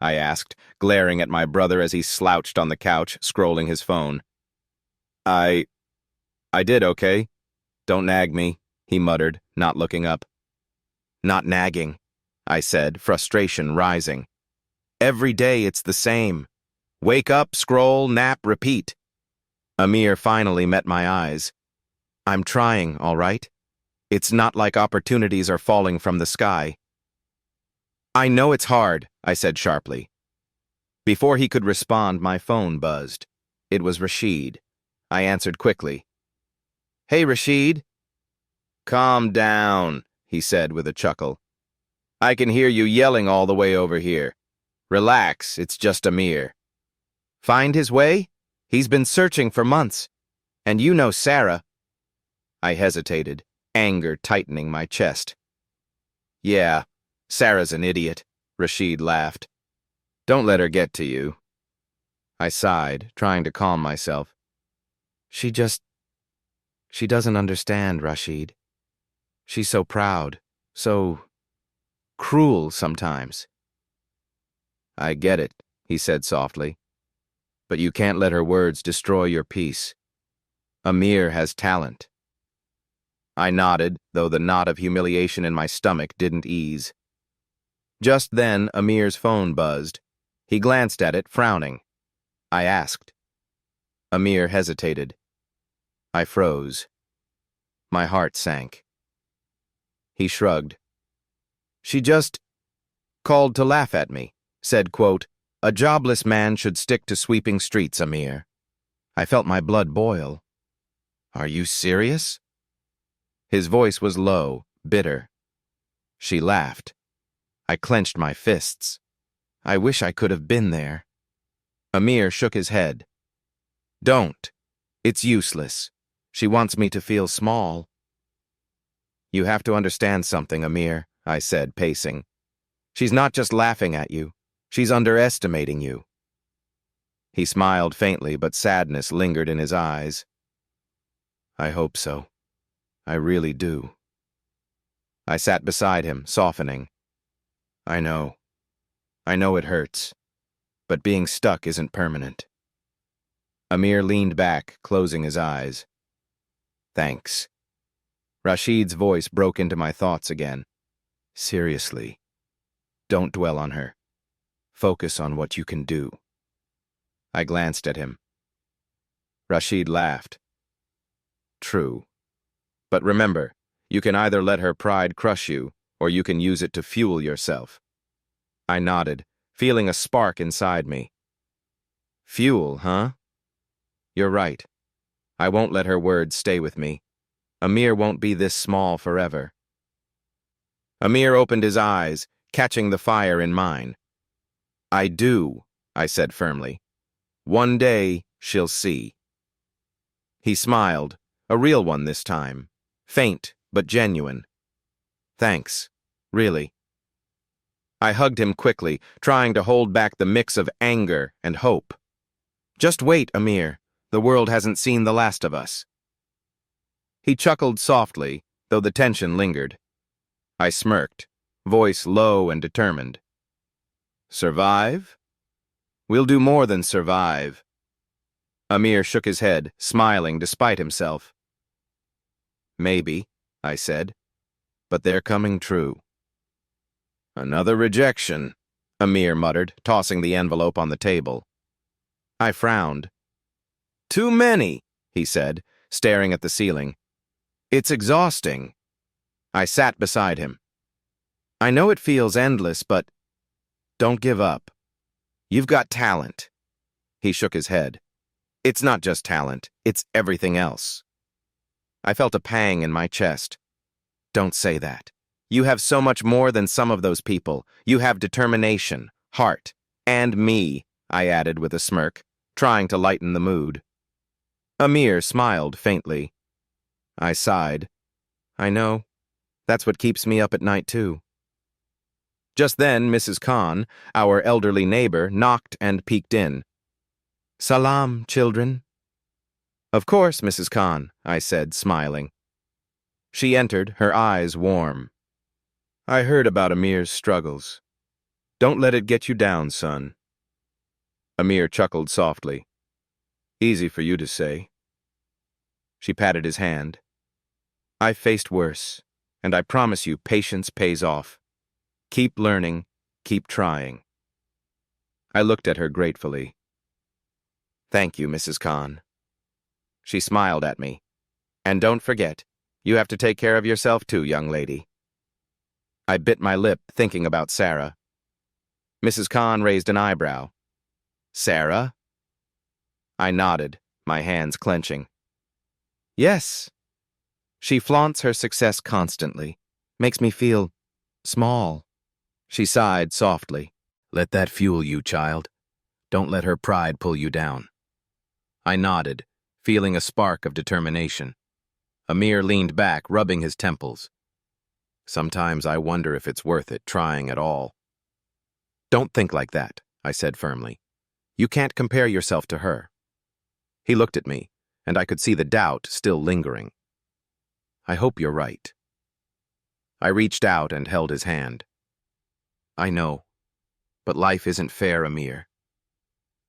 I asked, glaring at my brother as he slouched on the couch, scrolling his phone. I did okay. Don't nag me, he muttered, not looking up. Not nagging, I said, frustration rising. Every day it's the same. Wake up, scroll, nap, repeat. Amir finally met my eyes. I'm trying, all right? It's not like opportunities are falling from the sky. I know it's hard, I said sharply. Before he could respond, my phone buzzed. It was Rashid. I answered quickly. Hey, Rashid. Calm down, he said with a chuckle. I can hear you yelling all the way over here. Relax, it's just Amir. Find his way? He's been searching for months. And you know Sara. I hesitated, anger tightening my chest. Yeah, Sara's an idiot, Rashid laughed. Don't let her get to you. I sighed, trying to calm myself. She doesn't understand, Rashid. She's so proud, so cruel sometimes. I get it, he said softly. But you can't let her words destroy your peace. Amir has talent. I nodded, though the knot of humiliation in my stomach didn't ease. Just then, Amir's phone buzzed. He glanced at it, frowning. I asked. Amir hesitated. I froze. My heart sank. He shrugged. She just called to laugh at me, said, quote, a jobless man should stick to sweeping streets, Amir. I felt my blood boil. Are you serious? His voice was low, bitter. She laughed. I clenched my fists. I wish I could have been there. Amir shook his head. Don't. It's useless. She wants me to feel small. You have to understand something, Amir, I said, pacing. She's not just laughing at you. She's underestimating you. He smiled faintly, but sadness lingered in his eyes. I hope so. I really do. I sat beside him, softening. I know it hurts, but being stuck isn't permanent. Amir leaned back, closing his eyes. Thanks. Rashid's voice broke into my thoughts again. Seriously, don't dwell on her. Focus on what you can do. I glanced at him. Rashid laughed. True. But remember, you can either let her pride crush you, or you can use it to fuel yourself. I nodded, feeling a spark inside me. Fuel, huh? You're right. I won't let her words stay with me. Amir won't be this small forever. Amir opened his eyes, catching the fire in mine. I do, I said firmly. One day, she'll see. He smiled, a real one this time, faint but genuine. Thanks, really. I hugged him quickly, trying to hold back the mix of anger and hope. Just wait, Amir. The world hasn't seen the last of us. He chuckled softly, though the tension lingered. I smirked, voice low and determined. Survive? We'll do more than survive. Amir shook his head, smiling despite himself. Maybe, I said, but they're coming true. Another rejection, Amir muttered, tossing the envelope on the table. I frowned. Too many, he said, staring at the ceiling. It's exhausting. I sat beside him. I know it feels endless, but don't give up. You've got talent. He shook his head. It's not just talent, it's everything else. I felt a pang in my chest. Don't say that. You have so much more than some of those people. You have determination, heart, and me, I added with a smirk, trying to lighten the mood. Amir smiled faintly. I sighed. I know. That's what keeps me up at night, too. Just then, Mrs. Khan, our elderly neighbor, knocked and peeked in. Salam, children. Of course, Mrs. Khan, I said, smiling. She entered, her eyes warm. I heard about Amir's struggles. Don't let it get you down, son. Amir chuckled softly. Easy for you to say. She patted his hand. I've faced worse, and I promise you patience pays off. Keep learning, keep trying. I looked at her gratefully. Thank you, Mrs. Khan. She smiled at me. And don't forget, you have to take care of yourself too, young lady. I bit my lip, thinking about Sara. Mrs. Khan raised an eyebrow. Sara? I nodded, my hands clenching. Yes. She flaunts her success constantly. Makes me feel small. She sighed softly. Let that fuel you, child. Don't let her pride pull you down. I nodded, feeling a spark of determination. Amir leaned back, rubbing his temples. Sometimes I wonder if it's worth it, trying at all. Don't think like that, I said firmly. You can't compare yourself to her. He looked at me, and I could see the doubt still lingering. I hope you're right. I reached out and held his hand. I know, but life isn't fair, Amir.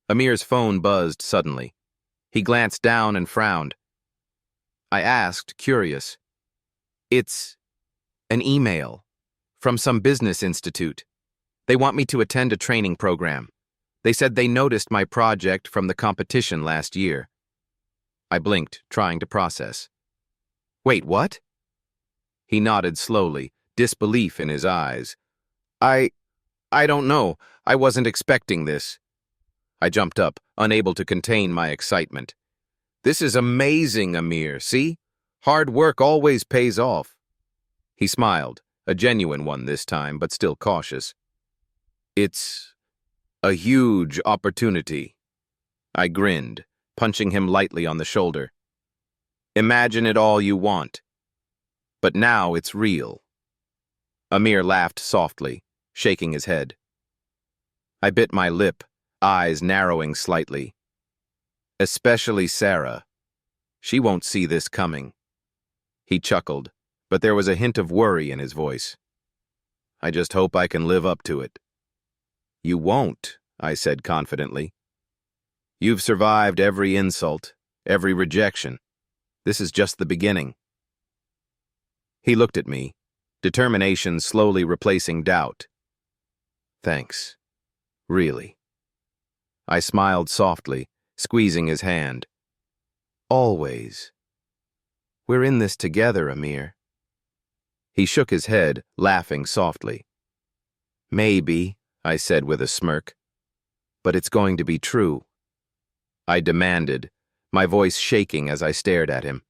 Amir's phone buzzed suddenly. He glanced down and frowned. I asked, curious. It's an email from some business institute. They want me to attend a training program. They said they noticed my project from the competition last year. I blinked, trying to process. Wait, what? He nodded slowly, disbelief in his eyes. I don't know. I wasn't expecting this. I jumped up, unable to contain my excitement. This is amazing, Amir, see? Hard work always pays off. He smiled, a genuine one this time, but still cautious. It's a huge opportunity. I grinned, punching him lightly on the shoulder. Imagine it all you want. But now it's real. Amir laughed softly, shaking his head. I bit my lip, eyes narrowing slightly. Especially Sara. She won't see this coming. He chuckled, but there was a hint of worry in his voice. I just hope I can live up to it. You won't, I said confidently. You've survived every insult, every rejection. This is just the beginning. He looked at me, determination slowly replacing doubt. Thanks. Really. I smiled softly, squeezing his hand. Always. We're in this together, Amir. He shook his head, laughing softly. Maybe, I said with a smirk, but it's going to be true. I demanded, my voice shaking as I stared at him.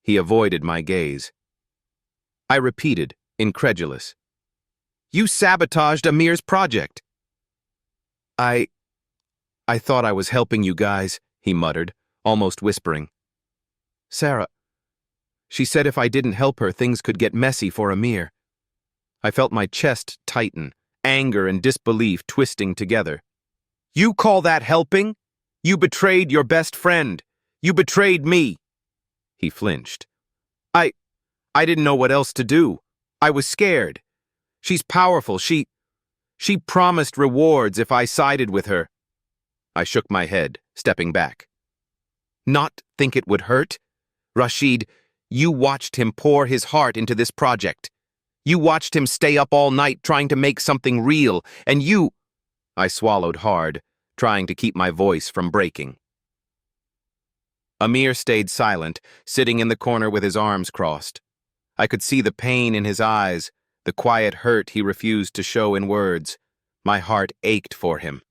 He avoided my gaze. I repeated, incredulous. You sabotaged Amir's project. I thought I was helping you guys, he muttered, almost whispering. Sara. She said if I didn't help her, things could get messy for Amir. I felt my chest tighten, anger and disbelief twisting together. You call that helping? You betrayed your best friend. You betrayed me. He flinched. I didn't know what else to do. I was scared. She's powerful. She promised rewards if I sided with her. I shook my head, stepping back. Not think it would hurt? Rashid, you watched him pour his heart into this project. You watched him stay up all night trying to make something real, and you... I swallowed hard, trying to keep my voice from breaking. Amir stayed silent, sitting in the corner with his arms crossed. I could see the pain in his eyes, the quiet hurt he refused to show in words. My heart ached for him.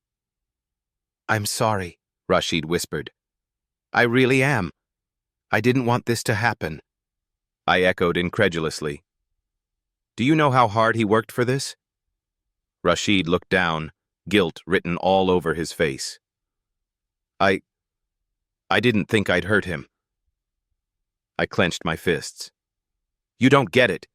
I'm sorry, Rashid whispered. I really am. I didn't want this to happen. I echoed incredulously. Do you know how hard he worked for this? Rashid looked down, guilt written all over his face. I didn't think I'd hurt him. I clenched my fists. You don't get it.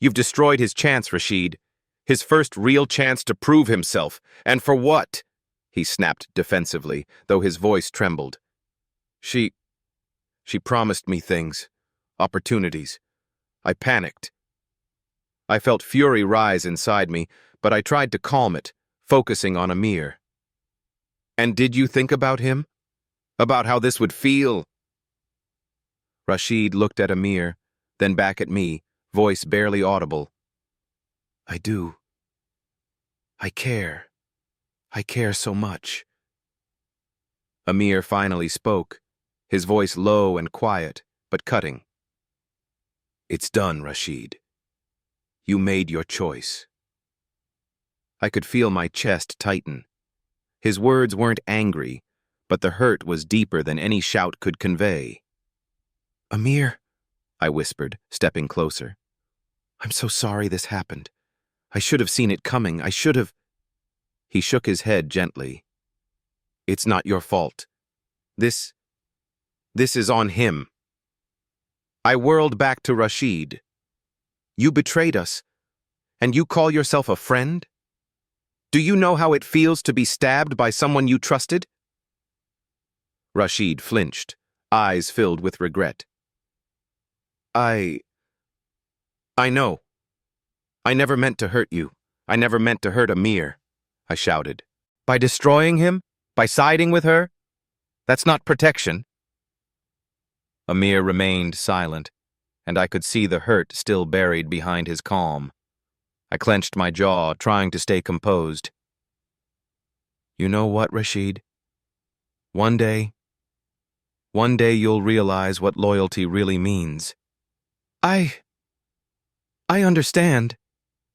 You've destroyed his chance, Rashid. His first real chance to prove himself. And for what? He snapped defensively, though his voice trembled. She promised me things, opportunities. I panicked. I felt fury rise inside me, but I tried to calm it, focusing on Amir. And did you think about him? About how this would feel? Rashid looked at Amir, then back at me, voice barely audible. I do. I care. I care so much. Amir finally spoke, his voice low and quiet, but cutting. It's done, Rashid. You made your choice. I could feel my chest tighten. His words weren't angry, but the hurt was deeper than any shout could convey. Amir, I whispered, stepping closer. I'm so sorry this happened. I should have seen it coming. I should have. He shook his head gently. It's not your fault. This is on him. I whirled back to Rashid. You betrayed us, and you call yourself a friend? Do you know how it feels to be stabbed by someone you trusted? Rashid flinched, eyes filled with regret. I know. I never meant to hurt you. I never meant to hurt Amir, I shouted. By destroying him? By siding with her? That's not protection. Amir remained silent, and I could see the hurt still buried behind his calm. I clenched my jaw, trying to stay composed. You know what, Rashid? One day you'll realize what loyalty really means. I understand,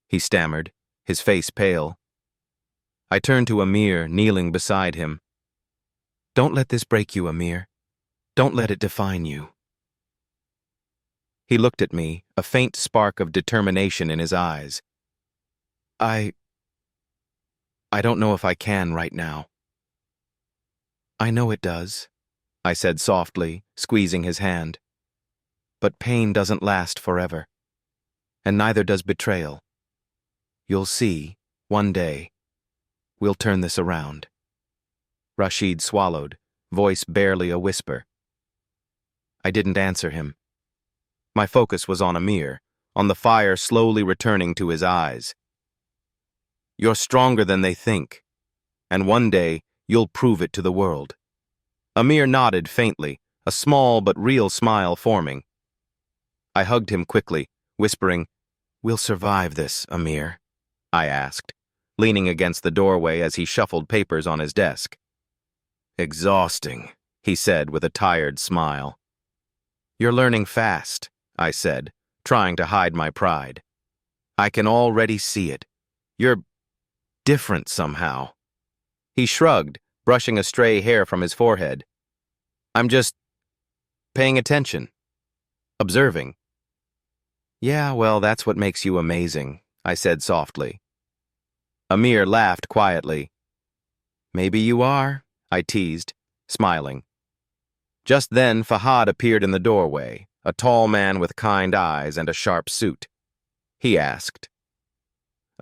he stammered, his face pale. I turned to Amir, kneeling beside him. Don't let this break you, Amir. Don't let it define you. He looked at me, a faint spark of determination in his eyes. I don't know if I can right now. I know it does, I said softly, squeezing his hand. But pain doesn't last forever, and neither does betrayal. You'll see, one day, we'll turn this around. Rashid swallowed, voice barely a whisper. I didn't answer him. My focus was on Amir, on the fire slowly returning to his eyes. You're stronger than they think, and one day you'll prove it to the world. Amir nodded faintly, a small but real smile forming. I hugged him quickly, whispering, We'll survive this, Amir, I asked, leaning against the doorway as he shuffled papers on his desk. Exhausting, he said with a tired smile. You're learning fast, I said, trying to hide my pride. I can already see it. You're different somehow. He shrugged, brushing a stray hair from his forehead. I'm just paying attention, observing. Yeah, well, that's what makes you amazing, I said softly. Amir laughed quietly. Maybe you are, I teased, smiling. Just then, Fahad appeared in the doorway, a tall man with kind eyes and a sharp suit. He asked.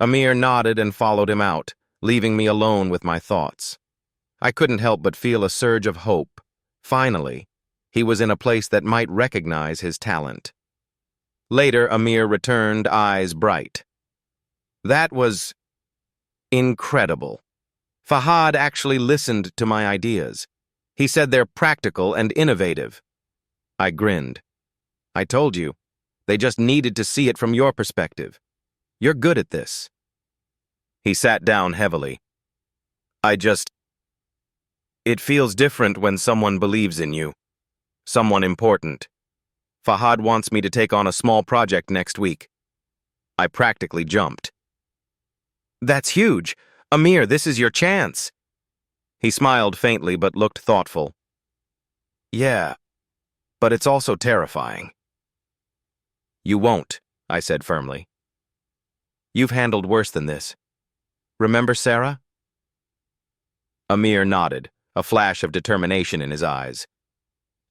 Amir nodded and followed him out, leaving me alone with my thoughts. I couldn't help but feel a surge of hope. Finally, he was in a place that might recognize his talent. Later, Amir returned, eyes bright. That was incredible. Fahad actually listened to my ideas. He said they're practical and innovative. I grinned. I told you, they just needed to see it from your perspective. You're good at this. He sat down heavily. It feels different when someone believes in you. Someone important. Fahad wants me to take on a small project next week. I practically jumped. That's huge. Amir, this is your chance. He smiled faintly but looked thoughtful. Yeah, but it's also terrifying. You won't, I said firmly. You've handled worse than this. Remember Sara? Amir nodded, a flash of determination in his eyes.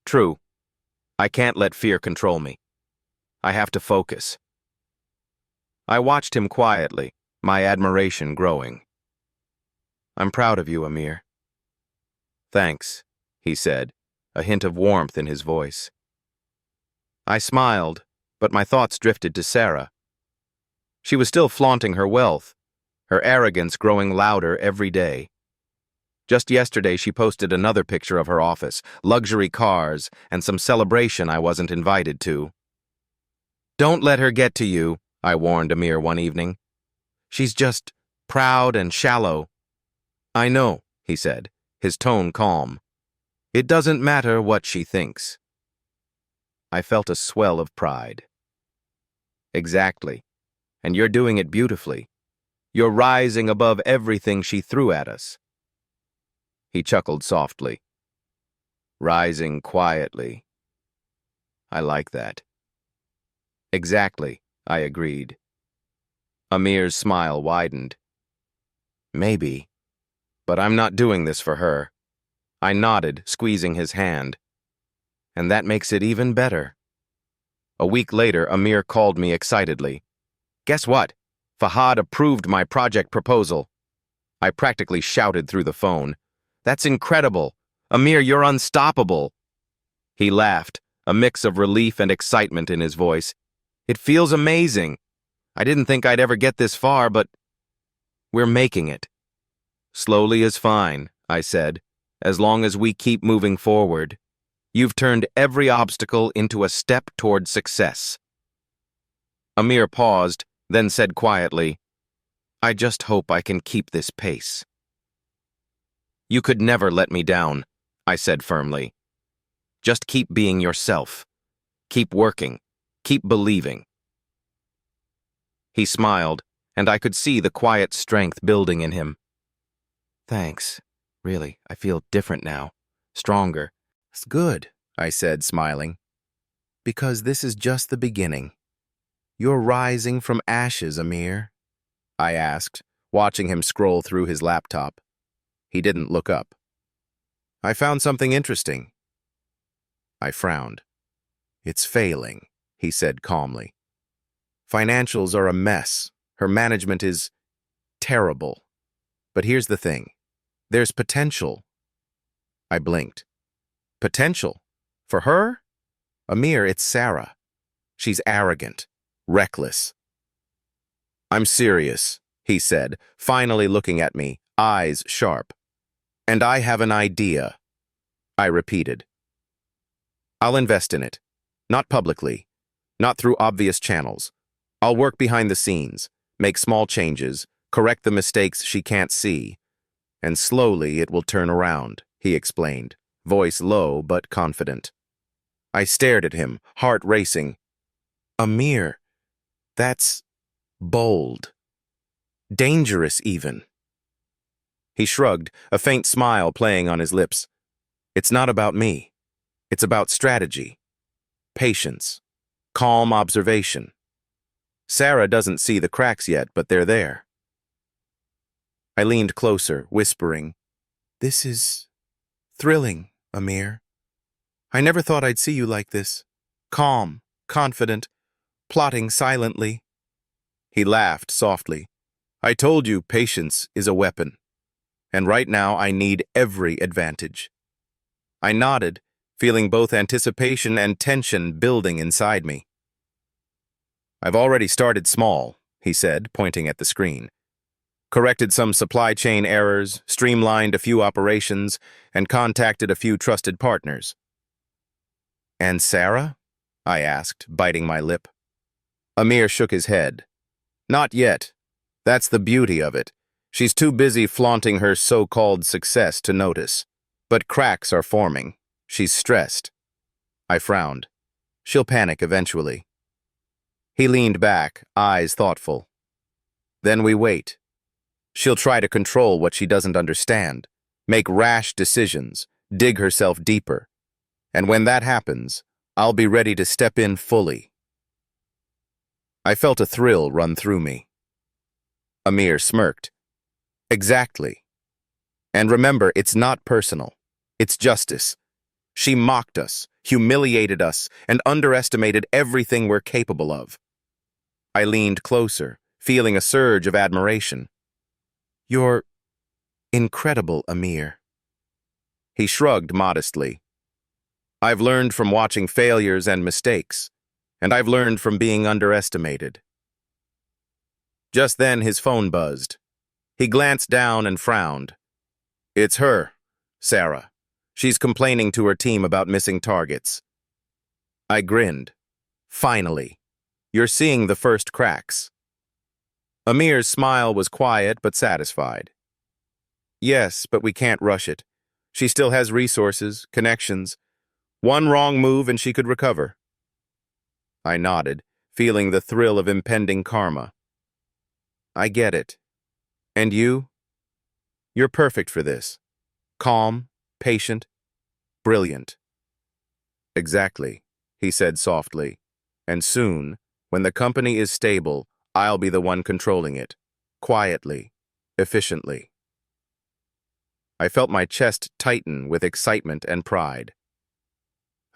True. I can't let fear control me. I have to focus. I watched him quietly, my admiration growing. I'm proud of you, Amir. Thanks, he said, a hint of warmth in his voice. I smiled, but my thoughts drifted to Sara. She was still flaunting her wealth, her arrogance growing louder every day. Just yesterday, she posted another picture of her office, luxury cars, and some celebration I wasn't invited to. "Don't let her get to you," I warned Amir one evening. "She's just proud and shallow." "I know," he said, his tone calm. "It doesn't matter what she thinks." I felt a swell of pride. "Exactly. And you're doing it beautifully. You're rising above everything she threw at us." He chuckled softly. "Rising quietly. I like that." "Exactly," I agreed. Amir's smile widened. "Maybe, but I'm not doing this for her." I nodded, squeezing his hand. "And that makes it even better." A week later, Amir called me excitedly. "Guess what? Fahad approved my project proposal." I practically shouted through the phone. "That's incredible! Amir, you're unstoppable!" He laughed, a mix of relief and excitement in his voice. "It feels amazing. I didn't think I'd ever get this far, but we're making it." "Slowly is fine," I said, "as long as we keep moving forward. You've turned every obstacle into a step toward success." Amir paused, then said quietly, "I just hope I can keep this pace." "You could never let me down," I said firmly. "Just keep being yourself. Keep working. Keep believing." He smiled, and I could see the quiet strength building in him. "Thanks. Really, I feel different now. Stronger." "It's good," I said, smiling. "Because this is just the beginning. You're rising from ashes, Amir," I asked, watching him scroll through his laptop. He didn't look up. "I found something interesting." I frowned. "It's failing," he said calmly. "Financials are a mess. Her management is terrible. But here's the thing. There's potential." I blinked. "Potential? For her?" "Amir, it's Sara. She's arrogant, reckless." "I'm serious," he said, finally looking at me, eyes sharp. "And I have an idea," I repeated. "I'll invest in it. Not publicly. Not through obvious channels. I'll work behind the scenes, make small changes, correct the mistakes she can't see. And slowly it will turn around," he explained, voice low but confident. I stared at him, heart racing. "Amir, that's bold. Dangerous even." He shrugged, a faint smile playing on his lips. "It's not about me. It's about strategy, patience, calm observation. Sara doesn't see the cracks yet, but they're there." I leaned closer, whispering, "This is thrilling, Amir. I never thought I'd see you like this. Calm, confident, plotting silently." He laughed softly. "I told you patience is a weapon. And right now I need every advantage." I nodded, feeling both anticipation and tension building inside me. "I've already started small," he said, pointing at the screen. "Corrected some supply chain errors, streamlined a few operations, and contacted a few trusted partners." "And Sara?" I asked, biting my lip. Amir shook his head. "Not yet. That's the beauty of it. She's too busy flaunting her so-called success to notice. But cracks are forming. She's stressed." I frowned. "She'll panic eventually." He leaned back, eyes thoughtful. "Then we wait. She'll try to control what she doesn't understand, make rash decisions, dig herself deeper. And when that happens, I'll be ready to step in fully." I felt a thrill run through me. Amir smirked. "Exactly. And remember, it's not personal. It's justice. She mocked us, humiliated us, and underestimated everything we're capable of." I leaned closer, feeling a surge of admiration. "You're incredible, Amir." He shrugged modestly. "I've learned from watching failures and mistakes, and I've learned from being underestimated." Just then his phone buzzed. He glanced down and frowned. It's her, Sara. She's complaining to her team about missing targets. I grinned. Finally. You're seeing the first cracks. Amir's smile was quiet but satisfied. Yes, but we can't rush it. She still has resources, connections. One wrong move and she could recover. I nodded, feeling the thrill of impending karma. I get it. And you? You're perfect for this. Calm, patient, brilliant. Exactly, he said softly. And soon, when the company is stable, I'll be the one controlling it. Quietly, efficiently. I felt my chest tighten with excitement and pride.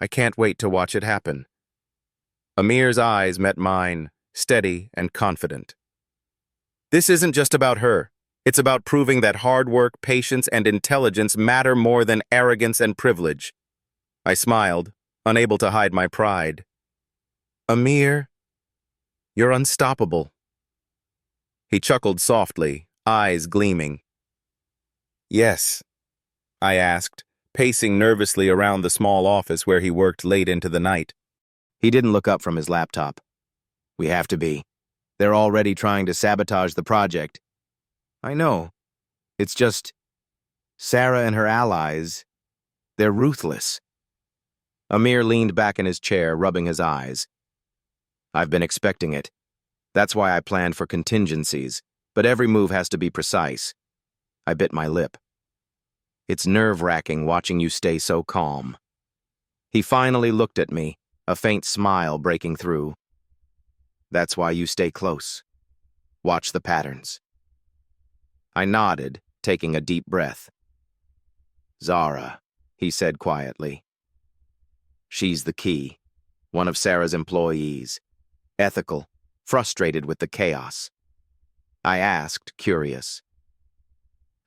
I can't wait to watch it happen. Amir's eyes met mine, steady and confident. This isn't just about her. It's about proving that hard work, patience, and intelligence matter more than arrogance and privilege. I smiled, unable to hide my pride. Amir, you're unstoppable. He chuckled softly, eyes gleaming. Yes, I asked, pacing nervously around the small office where he worked late into the night. He didn't look up from his laptop. We have to be. They're already trying to sabotage the project. I know. It's just Sara and her allies, they're ruthless. Amir leaned back in his chair, rubbing his eyes. I've been expecting it. That's why I planned for contingencies, but every move has to be precise. I bit my lip. It's nerve-wracking watching you stay so calm. He finally looked at me, a faint smile breaking through. That's why you stay close. Watch the patterns. I nodded, taking a deep breath. Sara, he said quietly. She's the key, one of Sara's employees. Ethical, frustrated with the chaos. I asked, curious.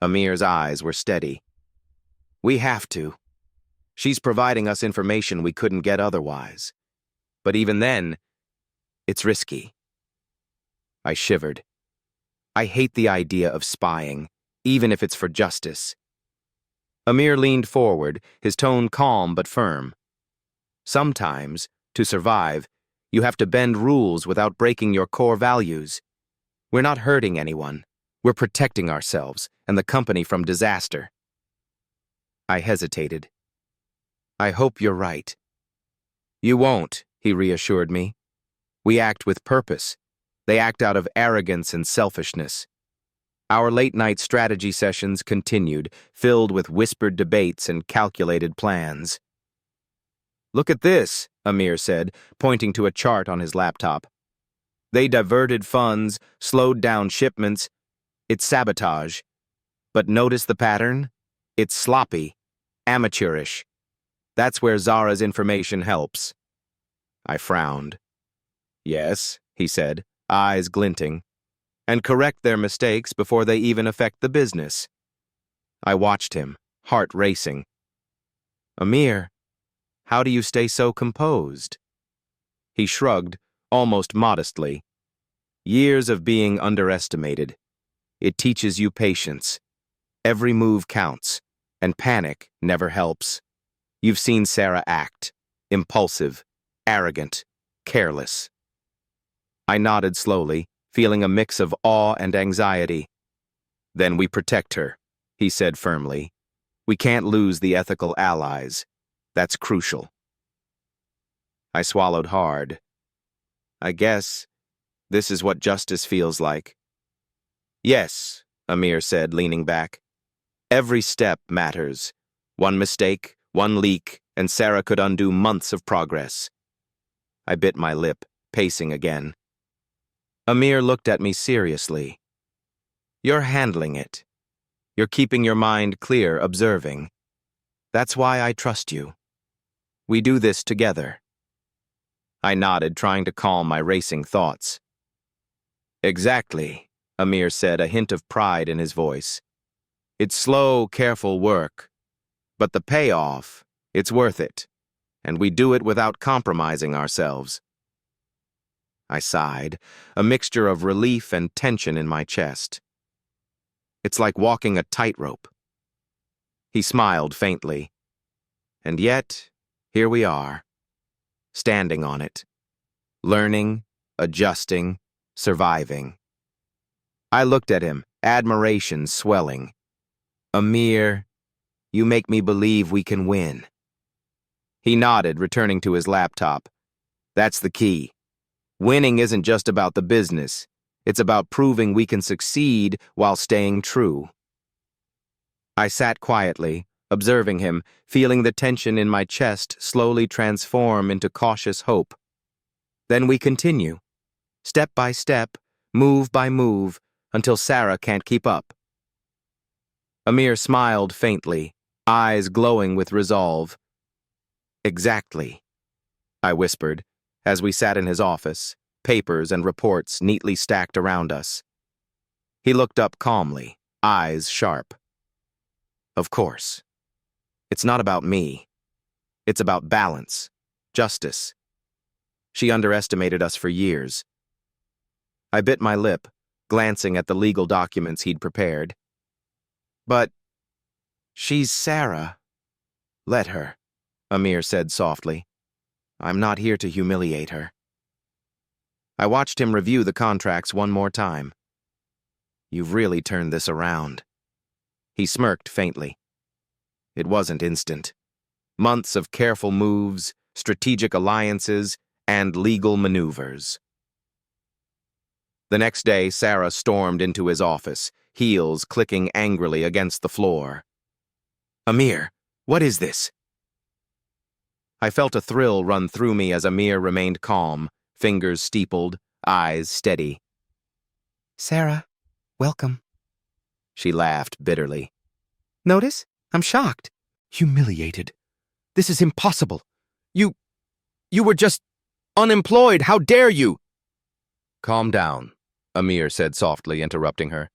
Amir's eyes were steady. We have to. She's providing us information we couldn't get otherwise. But even then, it's risky. I shivered. I hate the idea of spying, even if it's for justice. Amir leaned forward, his tone calm but firm. Sometimes, to survive, you have to bend rules without breaking your core values. We're not hurting anyone. We're protecting ourselves and the company from disaster. I hesitated. I hope you're right. You won't, he reassured me. We act with purpose. They act out of arrogance and selfishness. Our late-night strategy sessions continued, filled with whispered debates and calculated plans. Look at this, Amir said, pointing to a chart on his laptop. They diverted funds, slowed down shipments. It's sabotage. But notice the pattern? It's sloppy, amateurish. That's where Sara's information helps. I frowned. Yes, he said, eyes glinting, and correct their mistakes before they even affect the business. I watched him, heart racing. Amir, how do you stay so composed? He shrugged, almost modestly. Years of being underestimated. It teaches you patience. Every move counts, and panic never helps. You've seen Sara act, impulsive, arrogant, careless. I nodded slowly, feeling a mix of awe and anxiety. Then we protect her, he said firmly. We can't lose the ethical allies. That's crucial. I swallowed hard. I guess this is what justice feels like. Yes, Amir said, leaning back. Every step matters. One mistake, one leak, and Sara could undo months of progress. I bit my lip, pacing again. Amir looked at me seriously. You're handling it. You're keeping your mind clear, observing. That's why I trust you. We do this together. I nodded, trying to calm my racing thoughts. Exactly, Amir said, a hint of pride in his voice. It's slow, careful work. But the payoff, it's worth it. And we do it without compromising ourselves. I sighed, a mixture of relief and tension in my chest. It's like walking a tightrope. He smiled faintly. And yet, here we are, standing on it, learning, adjusting, surviving. I looked at him, admiration swelling. Amir, you make me believe we can win. He nodded, returning to his laptop. That's the key. Winning isn't just about the business. It's about proving we can succeed while staying true. I sat quietly, observing him, feeling the tension in my chest slowly transform into cautious hope. Then we continue, step by step, move by move, until Sara can't keep up. Amir smiled faintly, eyes glowing with resolve. Exactly, I whispered, as we sat in his office, papers and reports neatly stacked around us. He looked up calmly, eyes sharp. Of course. It's not about me. It's about balance, justice. She underestimated us for years. I bit my lip, glancing at the legal documents he'd prepared. But she's Sara. Let her, Amir said softly. I'm not here to humiliate her. I watched him review the contracts one more time. You've really turned this around. He smirked faintly. It wasn't instant. Months of careful moves, strategic alliances, and legal maneuvers. The next day, Sara stormed into his office, heels clicking angrily against the floor. Amir, what is this? I felt a thrill run through me as Amir remained calm, fingers steepled, eyes steady. Sara, welcome. She laughed bitterly. Notice? I'm shocked. Humiliated. This is impossible. You were just unemployed. How dare you? Calm down, Amir said softly, interrupting her.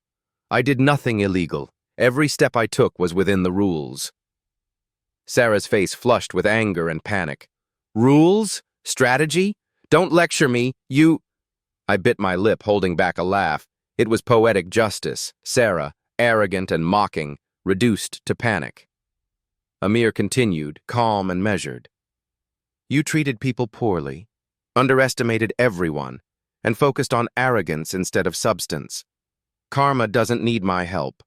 I did nothing illegal. Every step I took was within the rules. Sara's face flushed with anger and panic. Rules? Strategy? Don't lecture me, you... I bit my lip, holding back a laugh. It was poetic justice. Sara, arrogant and mocking, reduced to panic. Amir continued, calm and measured. You treated people poorly, underestimated everyone, and focused on arrogance instead of substance. Karma doesn't need my help.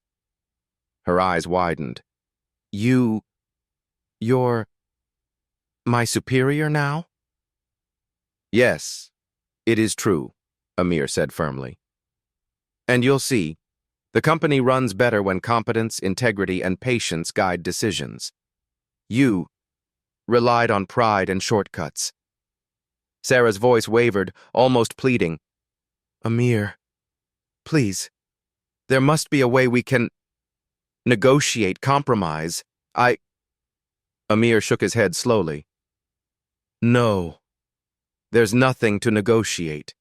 Her eyes widened. You're my superior now? Yes, it is true, Amir said firmly. And you'll see, the company runs better when competence, integrity, and patience guide decisions. You relied on pride and shortcuts. Sara's voice wavered, almost pleading. Amir, please, there must be a way we can negotiate, compromise. Amir shook his head slowly. No, there's nothing to negotiate.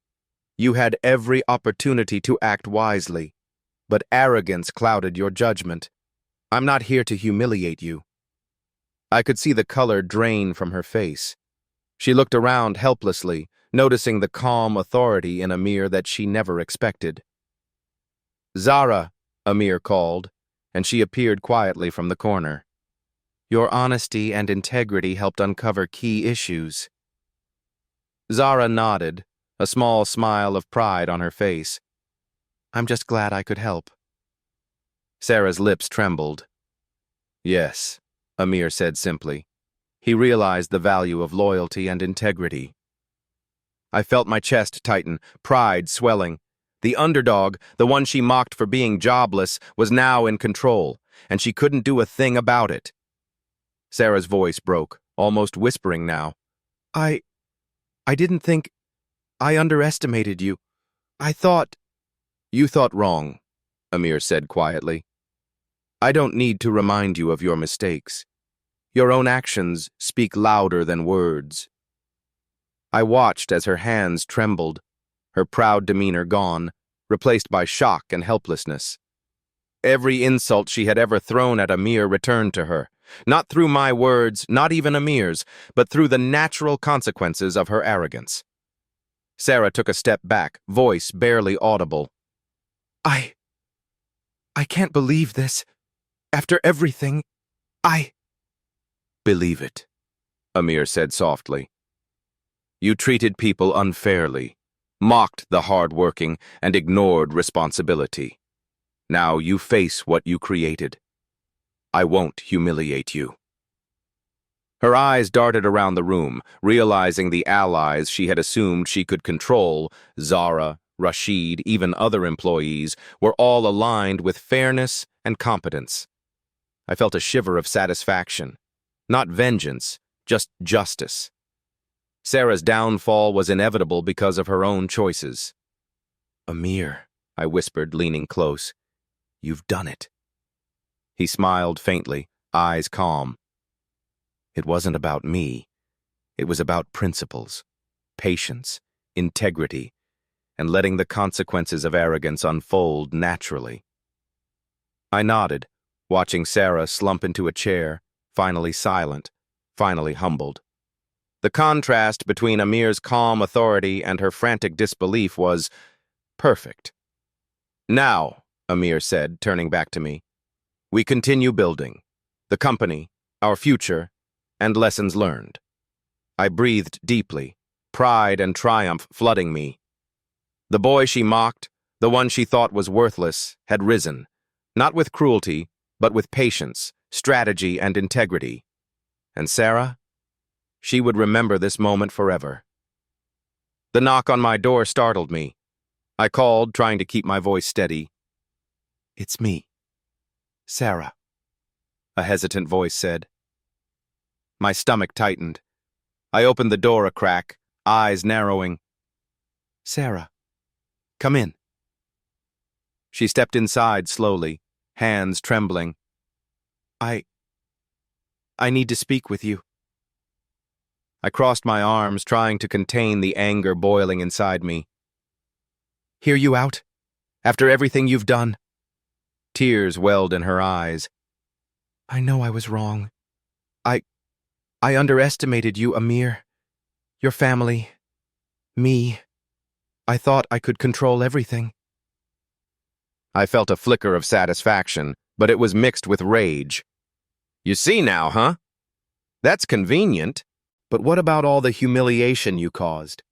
You had every opportunity to act wisely, but arrogance clouded your judgment. I'm not here to humiliate you. I could see the color drain from her face. She looked around helplessly, noticing the calm authority in Amir that she never expected. Sara, Amir called, and she appeared quietly from the corner. Your honesty and integrity helped uncover key issues. Sara nodded, a small smile of pride on her face. I'm just glad I could help. Sara's lips trembled. Yes, Amir said simply. He realized the value of loyalty and integrity. I felt my chest tighten, pride swelling. The underdog, the one she mocked for being jobless, was now in control, and she couldn't do a thing about it. Sara's voice broke, almost whispering now. I didn't think... I underestimated you. I thought... You thought wrong, Amir said quietly. I don't need to remind you of your mistakes. Your own actions speak louder than words. I watched as her hands trembled, her proud demeanor gone, replaced by shock and helplessness. Every insult she had ever thrown at Amir returned to her, not through my words, not even Amir's, but through the natural consequences of her arrogance. Sara took a step back, voice barely audible. I can't believe this. After everything, I... Believe it, Amir said softly. You treated people unfairly, mocked the hard-working, and ignored responsibility. Now you face what you created. I won't humiliate you. Her eyes darted around the room, realizing the allies she had assumed she could control, Sara, Rashid, even other employees, were all aligned with fairness and competence. I felt a shiver of satisfaction. Not vengeance, just justice. Sarah's downfall was inevitable because of her own choices. Amir, I whispered, leaning close, you've done it. He smiled faintly, eyes calm. It wasn't about me. It was about principles, patience, integrity, and letting the consequences of arrogance unfold naturally. I nodded, watching Sara slump into a chair, finally silent, finally humbled. The contrast between Amir's calm authority and her frantic disbelief was perfect. Now, Amir said, turning back to me, we continue building. The company, our future, and lessons learned. I breathed deeply, pride and triumph flooding me. The boy she mocked, the one she thought was worthless, had risen, not with cruelty, but with patience, strategy, and integrity. And Sara? She would remember this moment forever. The knock on my door startled me. I called, trying to keep my voice steady. It's me. Sara, a hesitant voice said. My stomach tightened. I opened the door a crack, eyes narrowing. Sara, come in. She stepped inside slowly, hands trembling. I need to speak with you. I crossed my arms, trying to contain the anger boiling inside me. Hear you out? After everything you've done? Tears welled in her eyes. I know I was wrong. I underestimated you, Amir. Your family. Me. I thought I could control everything. I felt a flicker of satisfaction, but it was mixed with rage. You see now, huh? That's convenient. But what about all the humiliation you caused?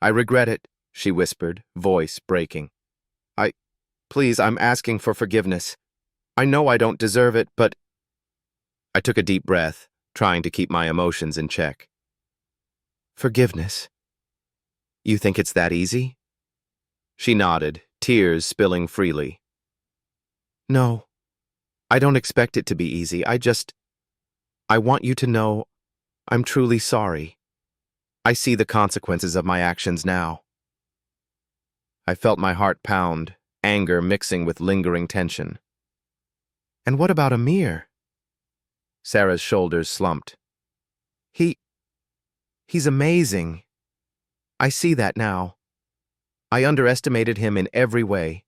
I regret it, she whispered, voice breaking. Please, I'm asking for forgiveness. I know I don't deserve it, but... I took a deep breath, trying to keep my emotions in check. Forgiveness? You think it's that easy? She nodded, tears spilling freely. No, I don't expect it to be easy. I want you to know I'm truly sorry. I see the consequences of my actions now. I felt my heart pound, anger mixing with lingering tension. And what about Amir? Sara's shoulders slumped. He's amazing. I see that now. I underestimated him in every way.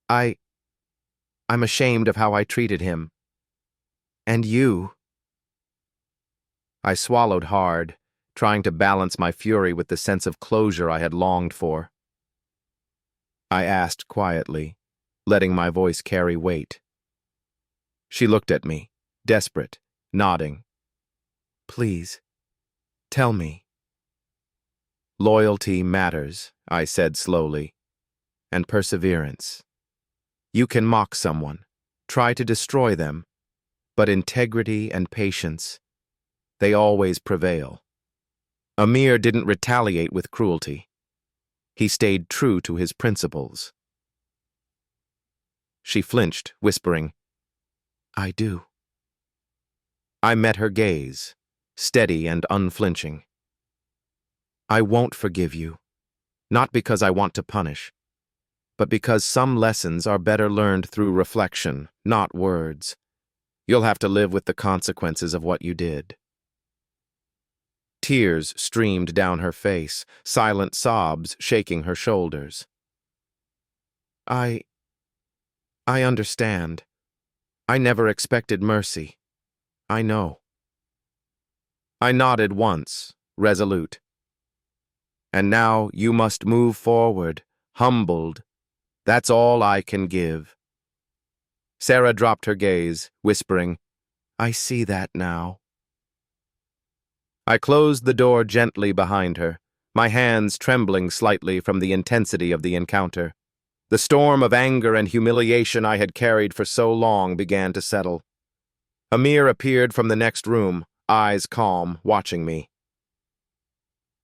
I'm ashamed of how I treated him. And you. I swallowed hard, trying to balance my fury with the sense of closure I had longed for. I asked quietly, letting my voice carry weight. She looked at me, desperate, nodding. Please, tell me. Loyalty matters, I said slowly, and perseverance. You can mock someone, try to destroy them, but integrity and patience, they always prevail. Amir didn't retaliate with cruelty. He stayed true to his principles. She flinched, whispering, I do. I met her gaze, steady and unflinching. I won't forgive you, not because I want to punish, but because some lessons are better learned through reflection, not words. You'll have to live with the consequences of what you did. Tears streamed down her face, silent sobs shaking her shoulders. I understand. I never expected mercy. I know. I nodded once, resolute. And now you must move forward, humbled. That's all I can give. Sara dropped her gaze, whispering, "I see that now." I closed the door gently behind her, my hands trembling slightly from the intensity of the encounter. The storm of anger and humiliation I had carried for so long began to settle. Amir appeared from the next room, eyes calm, watching me.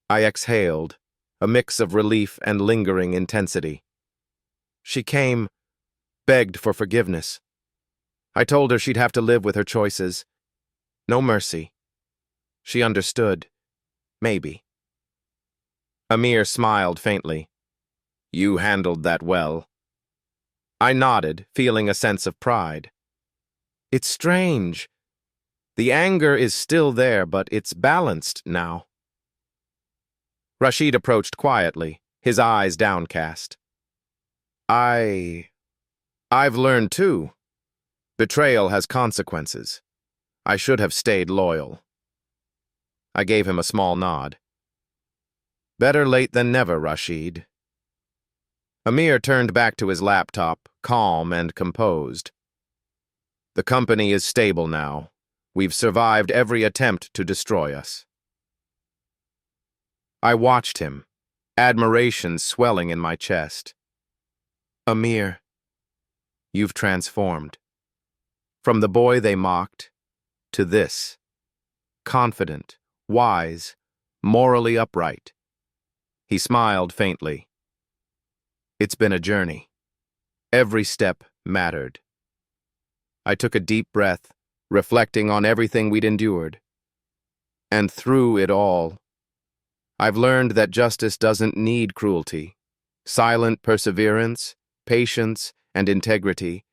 I exhaled, a mix of relief and lingering intensity. She came, begged for forgiveness. I told her she'd have to live with her choices. No mercy. She understood. Maybe. Amir smiled faintly. "You handled that well." I nodded, feeling a sense of pride. It's strange. The anger is still there, but it's balanced now. Rashid approached quietly, his eyes downcast. I've learned too. Betrayal has consequences. I should have stayed loyal. I gave him a small nod. Better late than never, Rashid. Amir turned back to his laptop, calm and composed. The company is stable now. We've survived every attempt to destroy us. I watched him, admiration swelling in my chest. Amir, you've transformed. From the boy they mocked, to this. Confident, wise, morally upright. He smiled faintly. It's been a journey. Every step mattered. I took a deep breath, reflecting on everything we'd endured. And through it all, I've learned that justice doesn't need cruelty. Silent perseverance, patience, and integrity,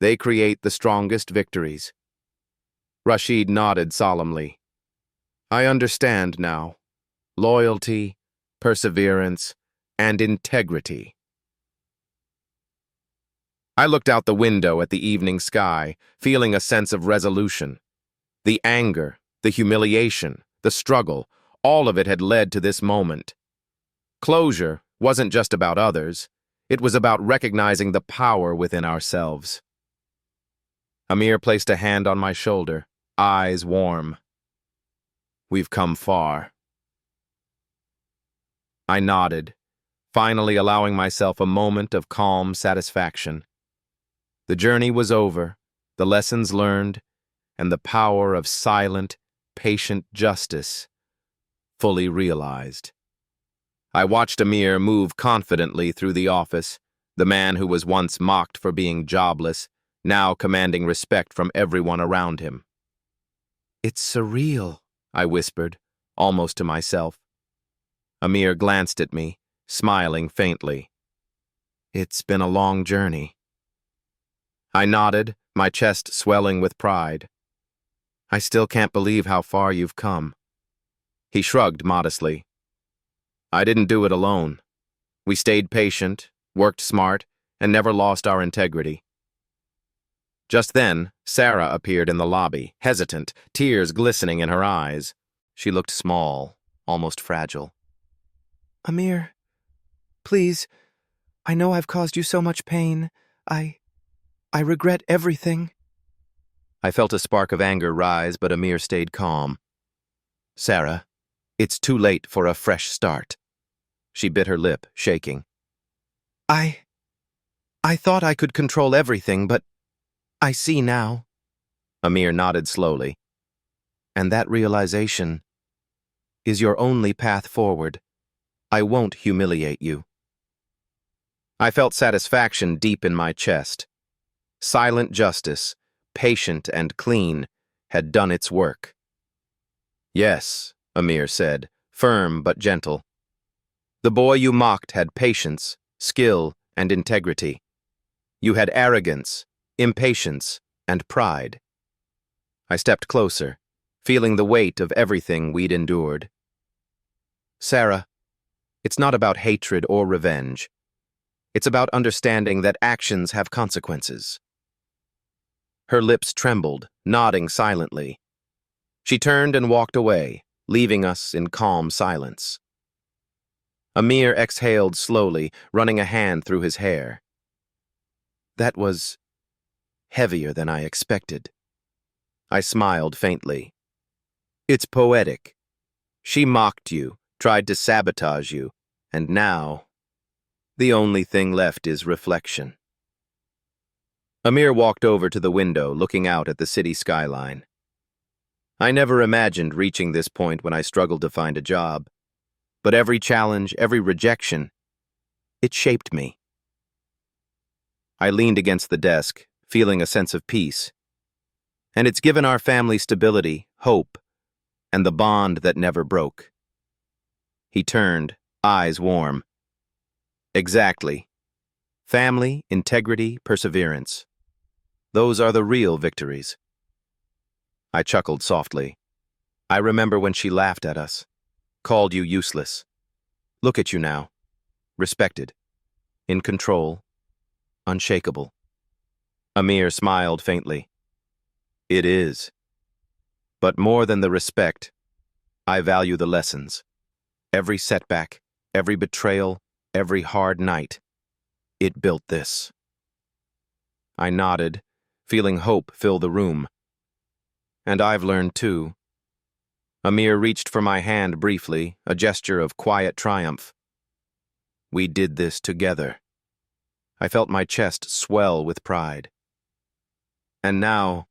they create the strongest victories. Rashid nodded solemnly. I understand now. Loyalty, perseverance, and integrity. I looked out the window at the evening sky, feeling a sense of resolution. The anger, the humiliation, the struggle, all of it had led to this moment. Closure wasn't just about others. It was about recognizing the power within ourselves. Amir placed a hand on my shoulder, eyes warm. We've come far. I nodded, finally allowing myself a moment of calm satisfaction. The journey was over, the lessons learned, and the power of silent, patient justice fully realized. I watched Amir move confidently through the office, the man who was once mocked for being jobless, now commanding respect from everyone around him. It's surreal, I whispered, almost to myself. Amir glanced at me, smiling faintly. It's been a long journey. I nodded, my chest swelling with pride. I still can't believe how far you've come. He shrugged modestly. I didn't do it alone. We stayed patient, worked smart, and never lost our integrity. Just then, Sara appeared in the lobby, hesitant, tears glistening in her eyes. She looked small, almost fragile. Amir, please, I know I've caused you so much pain. I regret everything. I felt a spark of anger rise, but Amir stayed calm. Sara, it's too late for a fresh start. She bit her lip, shaking. I thought I could control everything, but I see now. Amir nodded slowly. And that realization is your only path forward. I won't humiliate you. I felt satisfaction deep in my chest. Silent justice, patient and clean, had done its work. Yes, Amir said, firm but gentle. The boy you mocked had patience, skill, and integrity. You had arrogance, impatience, and pride. I stepped closer, feeling the weight of everything we'd endured. Sara, it's not about hatred or revenge. It's about understanding that actions have consequences. Her lips trembled, nodding silently. She turned and walked away, leaving us in calm silence. Amir exhaled slowly, running a hand through his hair. That was heavier than I expected. I smiled faintly. It's poetic. She mocked you, tried to sabotage you, and now, the only thing left is reflection. Amir walked over to the window, looking out at the city skyline. I never imagined reaching this point when I struggled to find a job. But every challenge, every rejection, it shaped me. I leaned against the desk, feeling a sense of peace. And it's given our family stability, hope, and the bond that never broke. He turned, eyes warm. Exactly. Family, integrity, perseverance. Those are the real victories. I chuckled softly. I remember when she laughed at us, called you useless. Look at you now. Respected. In control. Unshakable. Amir smiled faintly. It is. But more than the respect, I value the lessons. Every setback, every betrayal, every hard night. It built this. I nodded, feeling hope fill the room. And I've learned too. Amir reached for my hand briefly, a gesture of quiet triumph. We did this together. I felt my chest swell with pride. And now,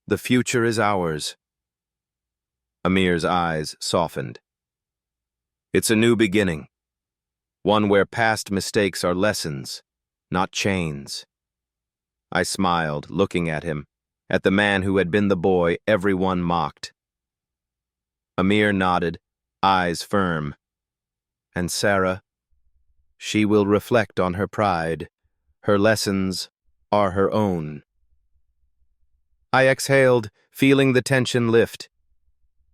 the future is ours. Amir's eyes softened. It's a new beginning, one where past mistakes are lessons, not chains. I smiled, looking at him, at the man who had been the boy everyone mocked. Amir nodded, eyes firm. And Sara, she will reflect on her pride. Her lessons are her own. I exhaled, feeling the tension lift.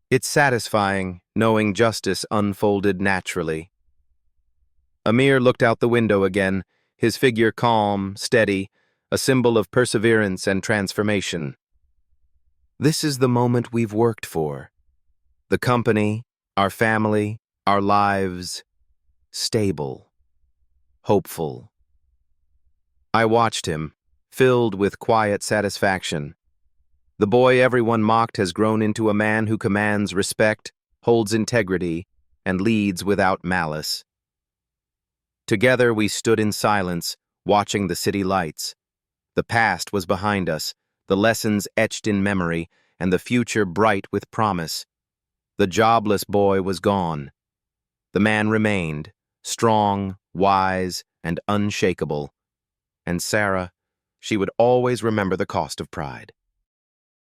It's satisfying, knowing justice unfolded naturally. Amir looked out the window again, his figure calm, steady, a symbol of perseverance and transformation. This is the moment we've worked for. The company, our family, our lives, stable, hopeful. I watched him, filled with quiet satisfaction. The boy everyone mocked has grown into a man who commands respect, holds integrity, and leads without malice. Together we stood in silence, watching the city lights. The past was behind us, the lessons etched in memory, and the future bright with promise. The jobless boy was gone. The man remained, strong, wise, and unshakable. And Sara, she would always remember the cost of pride.